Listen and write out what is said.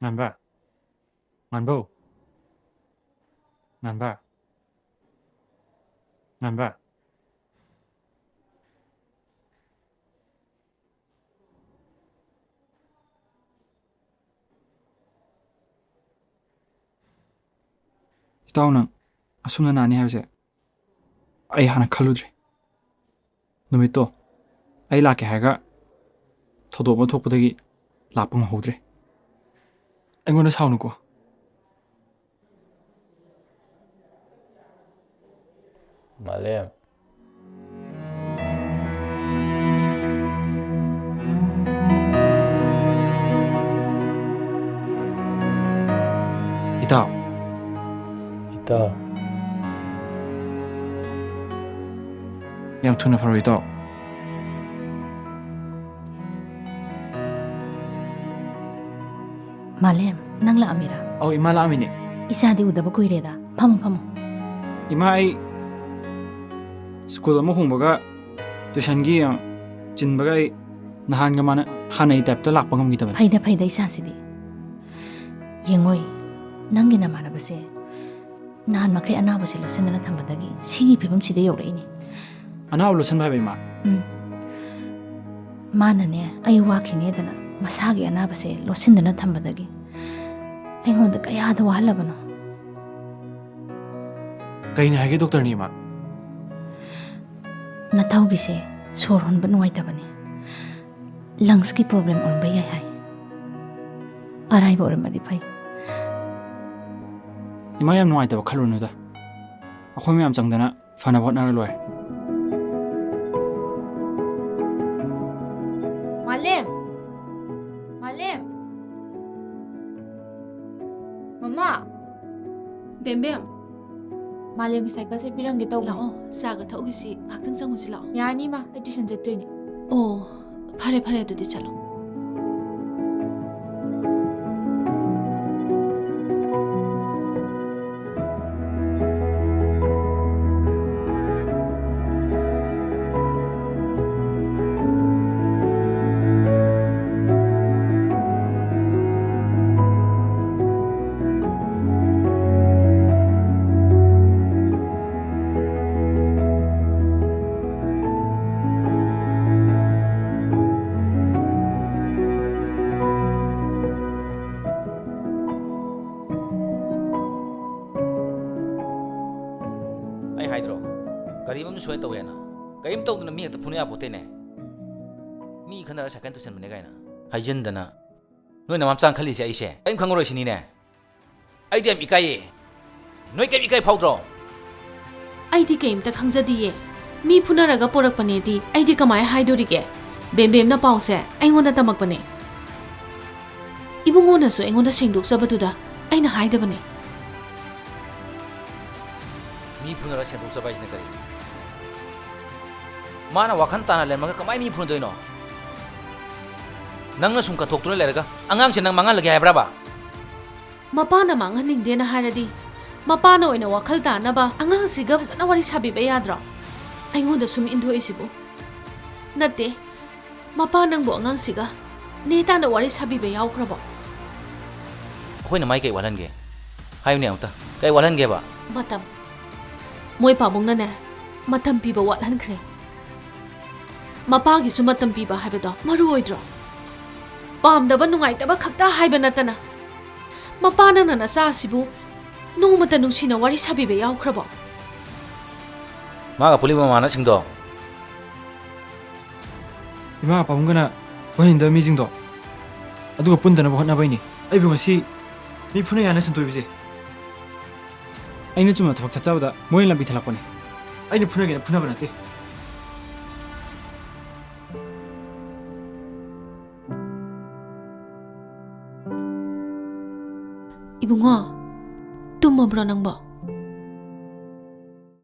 ꯉꯥꯟꯕ ꯉꯥꯟꯕꯧ ꯉꯥꯟꯕ ꯉꯥꯟꯕ ꯏꯇꯥꯎ ꯅꯪ ꯑꯁꯨꯝꯅ ꯅꯥꯅꯤ ꯍꯥꯏꯕꯁꯦ ꯑꯩ ꯍꯥꯟꯅ ꯈꯜꯂꯨꯗ꯭ꯔꯦ ꯅꯨꯃꯤꯠꯇꯣ ꯑꯩ ꯂꯥꯛꯀꯦ ꯍꯥꯏꯔꯒ ꯊꯧꯗꯣꯛ ꯑꯃ ꯊꯣꯛꯄꯗꯒꯤ ꯂꯥꯛꯄ ꯉꯝꯍꯧꯗ꯭ꯔꯦ ꯑꯩꯉꯣꯟꯗ ꯁꯥꯎꯅꯨꯀꯣ ꯃꯥꯂꯦꯝ ꯏꯇꯥꯎ ꯏꯇꯥꯎ ꯌꯥꯝ ꯊꯨꯅ ꯐꯔꯣ ꯏꯇꯥꯎ Malem, nang laamira. ꯑꯧ ꯏꯃꯥ ꯂꯥꯛꯑꯝꯃꯤꯅꯦ Isadi udaba kuireda. Famu. ꯏꯃꯥ ꯑꯩ ꯁ꯭ꯀꯨꯜ ꯑꯃ ꯍꯣꯡꯕꯒ ꯇꯨꯏꯁꯟꯒꯤ ꯆꯤꯟꯕꯒ ꯑꯩ ꯅꯍꯥꯟꯒ ꯃꯥꯅ ꯍꯥꯟꯅꯒꯤ ꯇꯥꯏꯞꯇ ꯂꯥꯛꯄ ꯉꯝꯈꯤꯗꯕꯅꯤ Faida isasidi. Yengoi, nangi namanabase. Nahan makai anabase lo sendana thambadagi. Singi pibam side yoreini. ꯑꯅꯥꯕ ꯂꯣꯠꯁꯟꯕ ꯍꯥꯏꯕ ꯏꯃꯥ Manane, ay wakine dana. Masagi anabase lo sendana thambadagi. Aingonda kayada wahalabano. ꯀꯩꯅꯤ ꯍꯥꯏꯒꯦ ꯗꯣꯛꯇꯔꯅꯤ ꯏꯃꯥ Natawgise sor honba nuwaitabani. Lungs ki problem onba yai hai. Araiba oramadi phai. ꯏꯃꯥ ꯌꯥꯝ ꯅꯨꯡꯉꯥꯏꯇꯕ ꯈꯜꯂꯨꯅꯨꯗ ꯑꯩꯈꯣꯏ ꯃꯌꯥꯝ ꯆꯪꯗꯅ ꯐꯅꯕ ꯍꯣꯠꯅꯔ ꯂꯣꯏꯔꯦ Malem. Mama. Bem. Malem cycle se pirang gitaw Lao, saga thaugi si ngaktang changmusi lao. Yani ma, ay tuition jattoyne. Oh, phare adudi chalo. ꯑꯩ ꯍꯥꯏꯗ꯭ꯔꯣ ꯒꯥꯔꯤ ꯑꯃ ꯁꯣꯏꯅ ꯇꯧꯋꯦꯅ ꯀꯔꯤꯝ ꯇꯧꯗꯅ ꯃꯤ ꯍꯦꯛꯇ ꯐꯨꯅ ꯌꯥꯄꯣꯠꯇꯦꯅꯦ ꯃꯤ ꯈꯟꯅꯔ ꯁꯥꯏꯀꯜ ꯇꯨꯁꯟꯕꯅꯦ ꯀꯥꯏꯅ ꯍꯥꯏꯖꯤꯟꯗꯅ ꯅꯣꯏꯅ ꯃꯝꯆꯥꯡ ꯈꯜꯂꯤꯁꯦ ꯑꯩꯁꯦ ꯀꯔꯤꯝ ꯈꯪꯉꯔꯣꯏ ꯁꯤꯅꯤꯅꯦ ꯑꯩꯗꯤ ꯌꯥꯝ ꯏꯀꯥꯏꯌꯦ ꯅꯣꯏ ꯀꯔꯤꯝ ꯏꯀꯥꯏ ꯐꯥꯎꯗ꯭ꯔꯣ Aidi keimta khangjadiye. Mi phunaraga porakpanedi. Aidi kamai haidorige. Bem na pause. Aingonda tamakpane. Ibungona so aingonda sengdok sabaduda. Aina haidabane. ꯃꯤ ꯐꯨꯅꯔ ꯁꯦꯟꯗꯣꯛꯆꯕ ꯍꯥꯏꯁꯤꯅ ꯀꯔꯤ ꯃꯥꯅ ꯋꯥꯈꯜ ꯇꯥꯅ ꯂꯩꯔꯝꯃꯒ ꯀꯃꯥꯏ ꯃꯤ ꯐꯨꯅꯗꯣꯏꯅꯣ ꯅꯪꯅ ꯁꯨꯝ ꯀꯠꯊꯣꯛꯇꯨꯅ ꯂꯩꯔꯒ ꯑꯉꯥꯡꯁꯦ ꯅꯪ ꯃꯥꯡꯍꯜꯂꯒꯦ ꯍꯥꯏꯕ꯭ꯔꯕ Mapana manghaningdena haradi. Mapana oina wakhal tanaba angang siga fazana wari sabiba yadra. Aingonda sum indhoisibu. Natte. Mapanang bo angang siga. Neta na wari sabiba yawkrabo. ꯑꯩꯈꯣꯏꯅ ꯃꯥꯏ ꯀꯩ ꯋꯥꯠꯍꯟꯒꯦ ꯍꯥꯏꯌꯨꯅꯦ ꯑꯃꯨꯛꯇ ꯀꯩ ꯋꯥꯠꯍꯟꯒꯦꯕ Matam. Moy pabungna ne. Matam piba wathankre. Mapagi su matam piba haibado maru oidro. Pamdaba nungaitaba khakta haiba natana. Mapana na sa sibu nongmata nungsina wari sabibe yawkrabo. ꯃꯥꯒ ꯄꯨꯜꯂꯤꯕ ꯃꯃꯥꯟꯅꯕꯁꯤꯡꯗꯣ ꯏꯃꯥ ꯄꯥꯕꯨꯡꯒꯅ ꯄꯨꯟꯍꯟꯗꯕ ꯃꯤꯁꯤꯡꯗꯣ ꯑꯗꯨꯒ ꯄꯨꯟꯗꯅꯕ ꯍꯣꯠꯅꯕꯩꯅꯤ ꯑꯩꯕꯨ ꯉꯁꯤ ꯃꯤ ꯐꯨꯅ ꯌꯥꯅ ꯁꯟꯇꯣꯏꯕꯁꯦ ꯑꯩꯅ ꯆꯨꯝꯅ ꯊꯕꯛ ꯆꯠꯆꯕꯗ ꯃꯣꯏꯅ ꯂꯝꯕꯤ ꯊꯜꯂꯛꯄꯅꯤ ꯑꯩꯅ ꯐꯨꯅꯒꯦꯅ ꯐꯨꯅꯕ ꯅꯠꯇꯦ Ibungo. Tumabro nangbo.